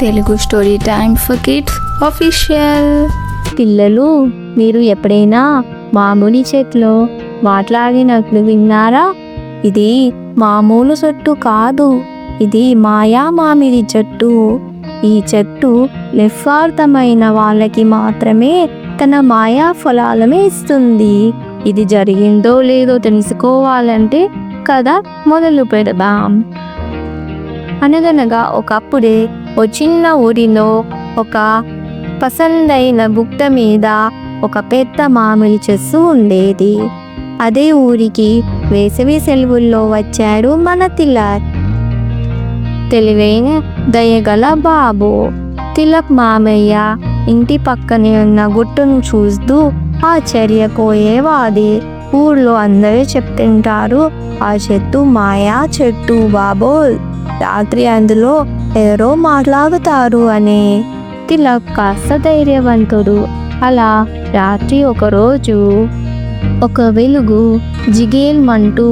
Telugu story time for kids official. పిల్లలు, మీరు ఎప్పుడైనా మామిడి చెట్లు మాట్లాడినట్లు విన్నారా? ఇది మామూలు చెట్టు కాదు, ఇది మాయా మామిడి చెట్టు. ఈ చెట్టు నిస్వార్థమైన వాళ్ళకి మాత్రమే తన మాయా ఫలాలను ఇస్తుంది. ఇది జరిగిందో లేదో తెలుసుకోవాలంటే కథ మొదలు పెడదాం. అనగనగా ఒకప్పుడే ఓ చిన్న ఊరిలో ఒక పసందైన గుట్ట మీద ఒక పెద్ద మామిడి చెట్టు ఉండేది. అదే ఊరికి వేసవి సెలవుల్లో వచ్చాడు మన తిలక్. తెలివైన దయగల బాబు. తిలక్ మామయ్య ఇంటి పక్కనే ఉన్న గుట్టును చూస్తూ ఆశ్చర్యపోయేవాది. ఊర్లో అందరూ చెప్తుంటారు, ఆ చెట్టు మాయా చెట్టు బాబోయ్, రాత్రి అందులో ఎవరో మాట్లాడుతారు అని. తిలక్ కాస్త ధైర్యవంతుడు. అలా రాత్రి ఒకరోజు ఒక వెలుగు జిగేల్మంటూ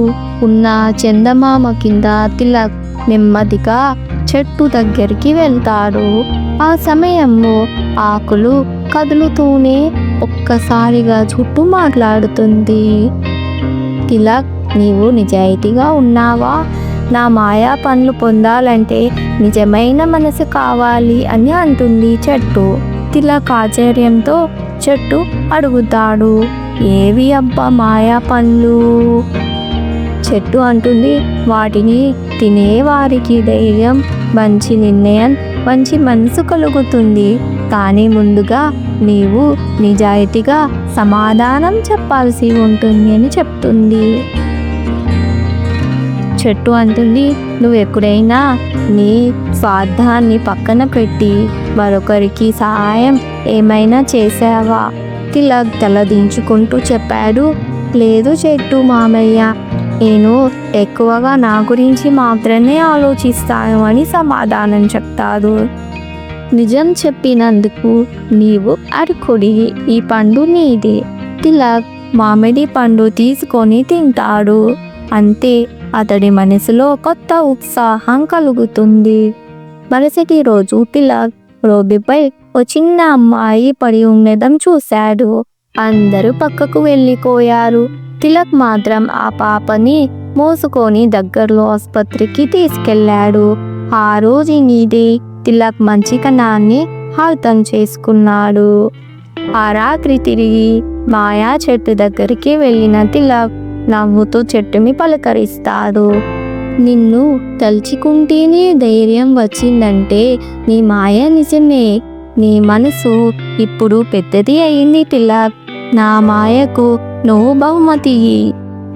ఉన్న చందమామ కింద తిలక్ నెమ్మదిగా చెట్టు దగ్గరికి వెళ్తాడు. ఆ సమయంలో ఆకులు కదులుతూనే ఒక్కసారిగా చుట్టూ మాట్లాడుతుంది. తిలక్, నీవు నిజాయితీగా ఉన్నావా? నా మాయా పనులు పొందాలంటే నిజమైన మనసు కావాలి అని అంటుంది చెట్టు. తిలక్ ఆశ్చర్యంతో చెట్టు అడుగుతాడు, ఏవి అబ్బా మాయా పనులు? చెట్టు అంటుంది, వాటిని తినేవారికి ధైర్యం, మంచి నిర్ణయం, మంచి మనసు కలుగుతుంది. కానీ ముందుగా నీవు నిజాయితీగా సమాధానం చెప్పాల్సి ఉంటుంది అని చెప్తుంది. చెట్టు అంటుంది, నువ్వు ఎప్పుడైనా నీ స్వార్థాన్ని పక్కన పెట్టి మరొకరికి సహాయం ఏమైనా చేసావా? తిలక్ తలదించుకుంటూ చెప్పాడు, లేదు చెట్టు మామయ్య, నేను ఎక్కువగా నా గురించి మాత్రమే ఆలోచిస్తాను అని సమాధానం చెప్తాడు. నిజం చెప్పినందుకు నీవు అర్హుడి, ఈ పండు నీది. తిలక్ మామిడి పండు తీసుకొని తింటాడు. అంతే, అతడి మనసులో కొత్త ఉత్సాహం కలుగుతుంది. మరుసటి రోజు తిలక్ రోడ్డుపై ఓ చిన్న అమ్మాయి పడి ఉండడం చూశాడు. అందరూ పక్కకు వెళ్ళిపోయారు. తిలక్ మాత్రం ఆ పాపని మోసుకొని దగ్గరలో ఆసుపత్రికి తీసుకెళ్లాడు. ఆ రోజు నీది తిలక్ మంచితనాన్ని అర్థం చేసుకున్నాడు. ఆ రాత్రి తిరిగి మాయా చెట్టు దగ్గరికి వెళ్ళిన తిలక్ నవ్వుతూ చెట్టుని పలకరిస్తాడు. నిన్ను తలుచుకుంటేనే ధైర్యం వచ్చిందంటే నీ మాయ నిజమే. నీ మనసు ఇప్పుడు పెద్దది అయింది తిలక్. నా మాయకు నువ్వు బహుమతి.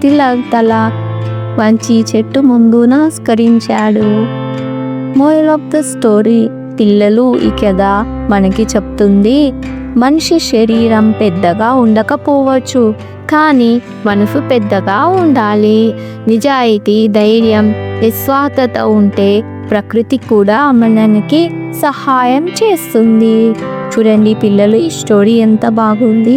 తిలక్ తల వంచి చెట్టు ముందు నమస్కరించాడు. Moral of the story. పిల్లలు, ఈ కథ మనకి చెప్తుంది, మనిషి శరీరం పెద్దగా ఉండకపోవచ్చు, కానీ మనసు పెద్దగా ఉండాలి. నిజాయితీ, ధైర్యం, నిస్వార్థత ఉంటే ప్రకృతి కూడా మనకి సహాయం చేస్తుంది. చూడండి పిల్లలు, ఈ స్టోరీ ఎంత బాగుంది.